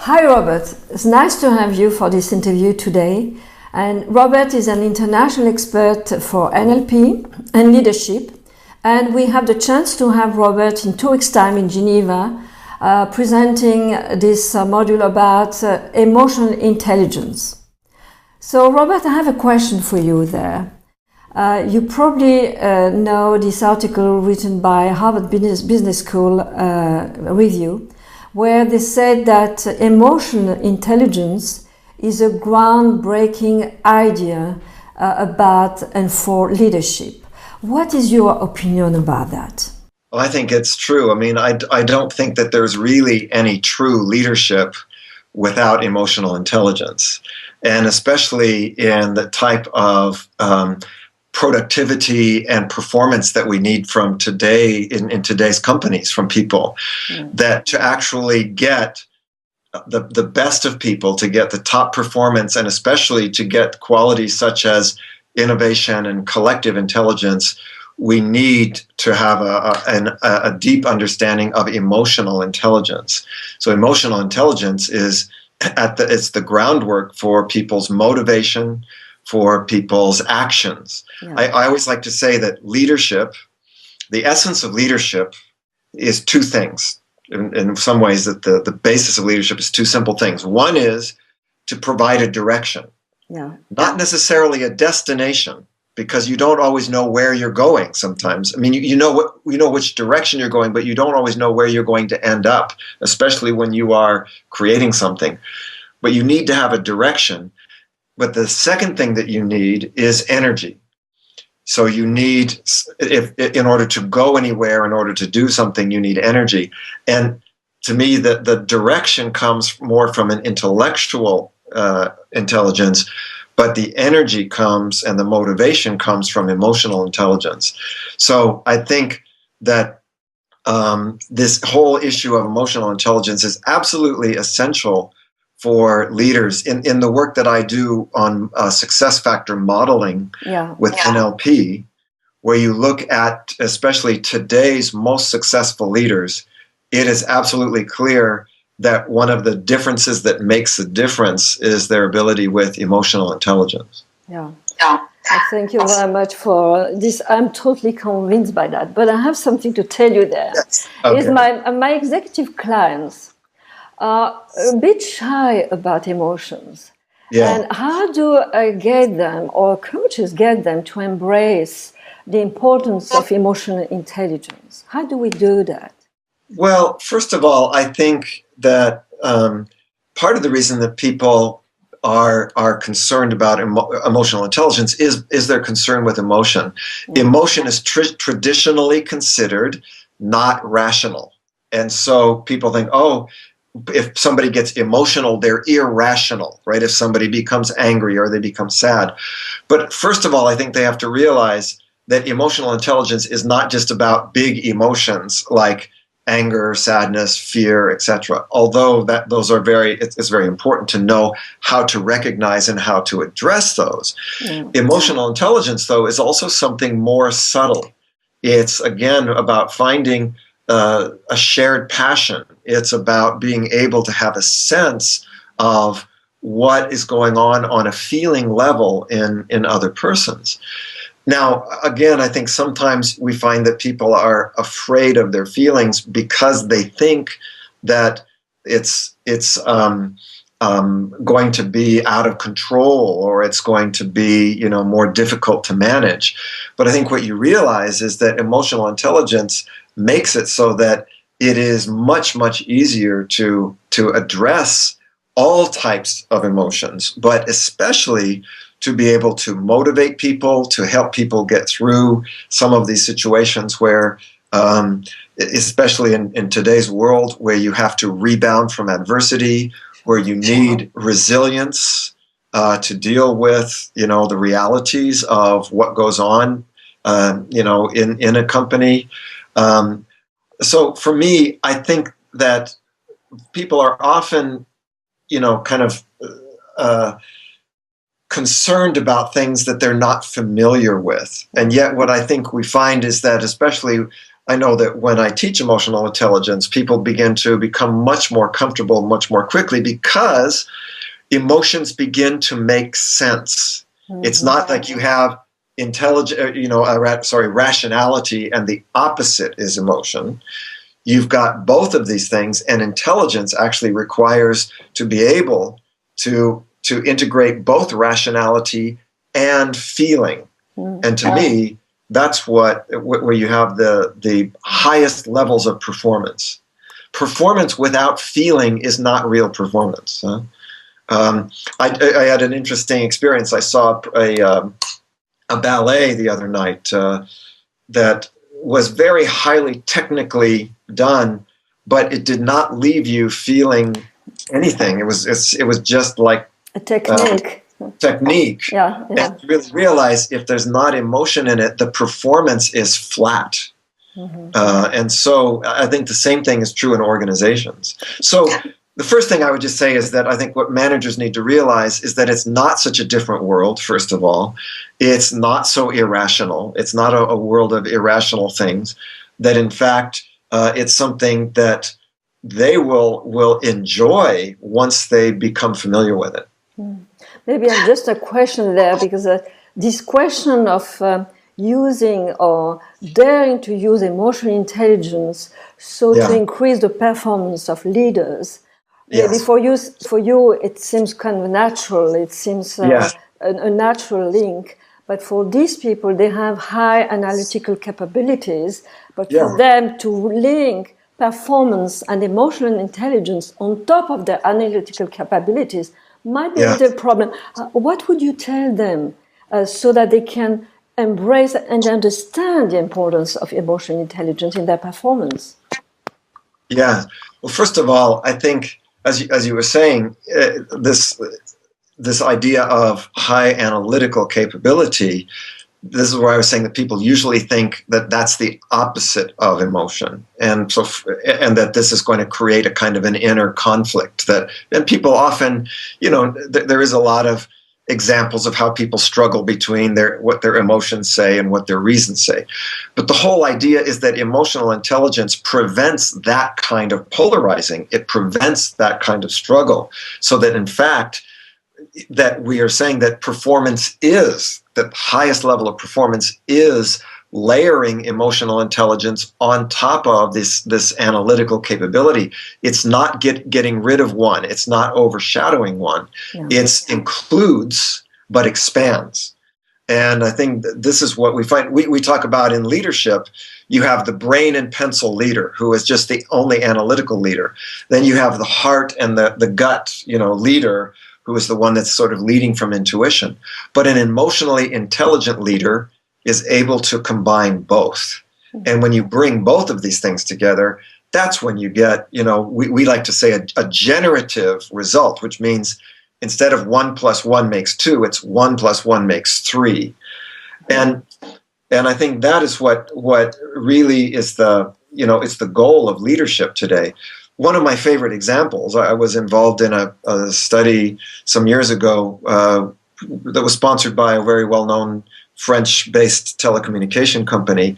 Hi, Robert. It's nice to have you for this interview today. And Robert is an international expert for NLP and leadership. And we have the chance to have Robert in 2 weeks' time in Geneva presenting this module about emotional intelligence. So, Robert, I have a question for you there. You probably know this article written by Harvard Business School Review, where they said that emotional intelligence is a groundbreaking idea about and for leadership. What is your opinion about that? Well, I think it's true. I mean, I don't think that there's really any true leadership without emotional intelligence, and especially in the type of productivity and performance that we need from today in today's companies from people, that to actually get the best of people, to get the top performance, and especially to get qualities such as innovation and collective intelligence, we need to have a deep understanding of emotional intelligence. So emotional intelligence is it's the groundwork for people's motivation, for people's actions. Yeah. I always like to say that leadership, the essence of leadership is 2 things. In some ways, that the basis of leadership is 2 simple things. One is to provide a direction, not necessarily a destination, because you don't always know where you're going sometimes. I mean, you know which direction you're going, but you don't always know where you're going to end up, especially when you are creating something. But you need to have a direction. But the second thing that you need is energy. So you need, in order to go anywhere, in order to do something, you need energy. And to me, the direction comes more from an intellectual intelligence, but the energy comes and the motivation comes from emotional intelligence. So I think that this whole issue of emotional intelligence is absolutely essential for leaders. In the work that I do on success factor modeling with NLP, where you look at especially today's most successful leaders, it is absolutely clear that one of the differences that makes the difference is their ability with emotional intelligence. Yeah. Thank you very much for this. I'm totally convinced by that. But I have something to tell you there. Yes. Okay. Is my executive clients are a bit shy about emotions. Yeah. And how do I get them, or coaches get them, to embrace the importance of emotional intelligence? How do we do that? Well, first of all, I think that part of the reason that people are concerned about emotional intelligence is their concern with emotion. Yeah. Emotion is traditionally considered not rational. And so people think, if somebody gets emotional, they're irrational, right? If somebody becomes angry or they become sad. But first of all, I think they have to realize that emotional intelligence is not just about big emotions like anger, sadness, fear, etc. Although those are it's very important to know how to recognize and how to address those. Yeah. Emotional intelligence, though, is also something more subtle. It's, again, about finding a shared passion. It's about being able to have a sense of what is going on a feeling level in other persons. Now, again, I think sometimes we find that people are afraid of their feelings because they think that it's going to be out of control, or it's going to be, more difficult to manage. But I think what you realize is that emotional intelligence makes it so that it is much, much easier to address all types of emotions, but especially to be able to motivate people, to help people get through some of these situations where, especially in today's world, where you have to rebound from adversity, where you need resilience to deal with, the realities of what goes on, in a company. So for me, I think that people are often, kind of concerned about things that they're not familiar with. And yet what I think we find is that, especially I know that when I teach emotional intelligence, people begin to become much more comfortable much more quickly because emotions begin to make sense. It's not like you have rationality and the opposite is emotion. You've got both of these things, and intelligence actually requires to be able to integrate both rationality and feeling. And to me, that's where you have the highest levels of performance. Performance without feeling is not real performance. I had an interesting experience. I saw a ballet the other night that was very highly technically done, but it did not leave you feeling anything. It was just like a technique. Technique. Yeah. And you really realize if there's not emotion in it, the performance is flat. And so I think the same thing is true in organizations. So the first thing I would just say is that I think what managers need to realize is that it's not such a different world, first of all. It's not so irrational. It's not a world of irrational things. That in fact, it's something that they will enjoy once they become familiar with it. Maybe just a question there, because this question of using or daring to use emotional intelligence to increase the performance of leaders. Maybe for you, it seems kind of natural. It seems a natural link. But for these people, they have high analytical capabilities. But for them to link performance and emotional intelligence on top of their analytical capabilities might be a little problem. What would you tell them so that they can embrace and understand the importance of emotional intelligence in their performance? Yeah. Well, first of all, I think, as you were saying, this idea of high analytical capability, this is where I was saying that people usually think that that's the opposite of emotion, and that this is going to create a kind of an inner conflict. And people often, there is a lot of examples of how people struggle between what their emotions say and what their reasons say. But the whole idea is that emotional intelligence prevents that kind of polarizing. It prevents that kind of struggle, so that in fact, that we are saying that the highest level of performance is layering emotional intelligence on top of this analytical capability. It's not getting rid of one. It's not overshadowing one. It includes but expands. And I think this is what we find. We talk about in leadership. You have the brain and pencil leader, who is just the only analytical leader. Then you have the heart and the gut, leader, who is the one that's sort of leading from intuition. But an emotionally intelligent leader is able to combine both. And when you bring both of these things together, that's when you get, we like to say a generative result, which means instead of 1 + 1 makes 2, it's 1 + 1 makes 3. And I think that is what really is it's the goal of leadership today. One of my favorite examples, I was involved in a study some years ago that was sponsored by a very well-known French-based telecommunication company.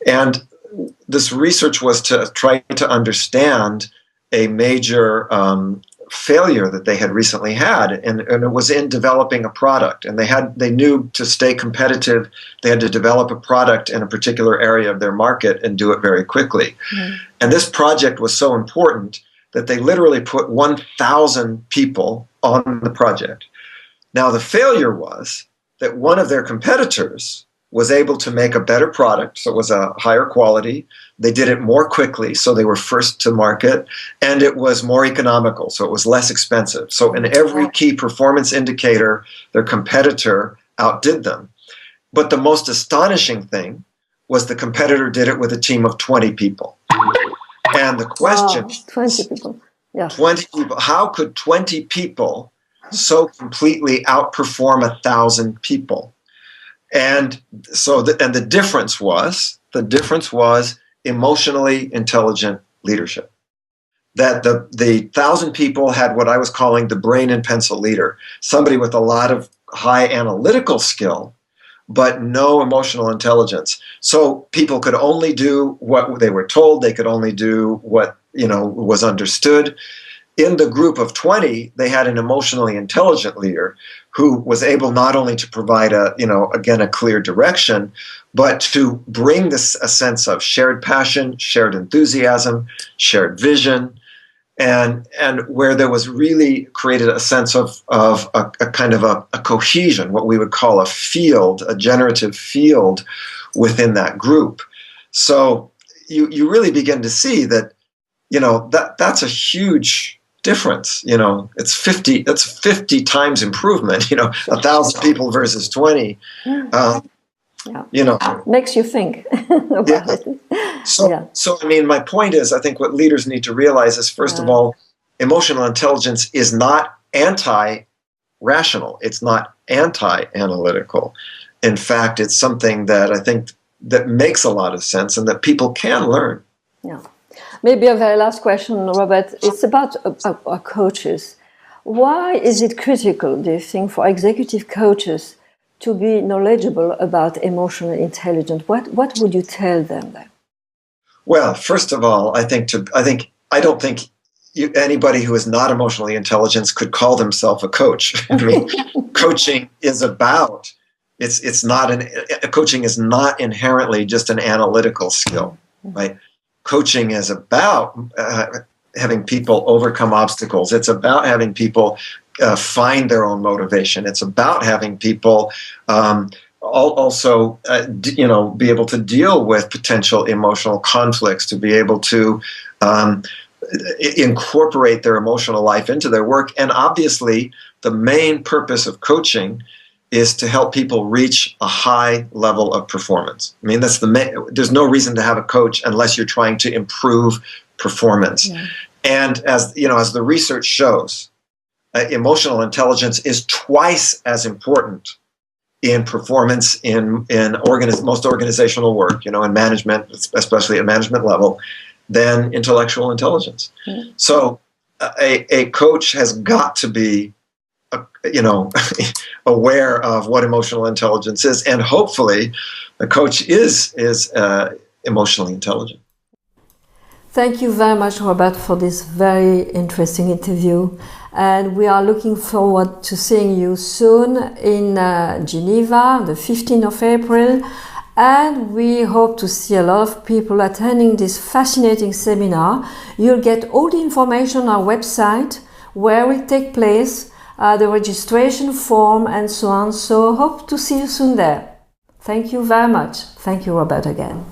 And this research was to try to understand a major failure that they had recently had, and it was in developing a product. And they knew to stay competitive, they had to develop a product in a particular area of their market and do it very quickly. And this project was so important that they literally put 1,000 people on the project. Now, the failure was that one of their competitors was able to make a better product, so it was a higher quality. They did it more quickly, so they were first to market, and it was more economical, so it was less expensive. So in every key performance indicator, their competitor outdid them. But the most astonishing thing was the competitor did it with a team of 20 people. And the question, 20 people. Yeah. 20 people. How could 20 people so completely outperform 1,000 people? And so, the difference was emotionally intelligent leadership. That the 1,000 people had what I was calling the brain and pencil leader, somebody with a lot of high analytical skill, but no emotional intelligence. So people could only do what they were told. They could only do what, was understood. In the group of 20, they had an emotionally intelligent leader who was able not only to provide a clear direction, but to bring a sense of shared passion, shared enthusiasm, shared vision, and where there was really created a sense of a kind of a cohesion, what we would call a field, a generative field within that group. So you really begin to see that, that's a huge difference. It's 50 times improvement, 1,000 people versus 20. Makes you think about it. So I mean, my point is, I think what leaders need to realize is, first of all, emotional intelligence is not anti-rational. It's not anti-analytical. In fact, it's something that I think that makes a lot of sense and that people can learn. Yeah. Maybe a very last question, Robert. It's about our coaches. Why is it critical, do you think, for executive coaches to be knowledgeable about emotional intelligence? What would you tell them then? Well, first of all, I don't think anybody who is not emotionally intelligent could call themselves a coach. I mean, coaching is about coaching is not inherently just an analytical skill, right? Coaching is about having people overcome obstacles. It's about having people find their own motivation. It's about having people also, be able to deal with potential emotional conflicts, to be able to incorporate their emotional life into their work. And obviously, the main purpose of coaching is to help people reach a high level of performance. I mean, there's no reason to have a coach unless you're trying to improve performance. Yeah. And as the research shows, emotional intelligence is twice as important in performance in most organizational work, in management, especially at management level, than intellectual intelligence. Mm-hmm. So a coach has got to be, aware of what emotional intelligence is, and hopefully a coach is emotionally intelligent. Thank you very much, Robert, for this very interesting interview. And we are looking forward to seeing you soon in Geneva, the 15th of April. And we hope to see a lot of people attending this fascinating seminar. You'll get all the information on our website, where it takes place, the registration form, and so on. So hope to see you soon there. Thank you very much. Thank you, Robert, again.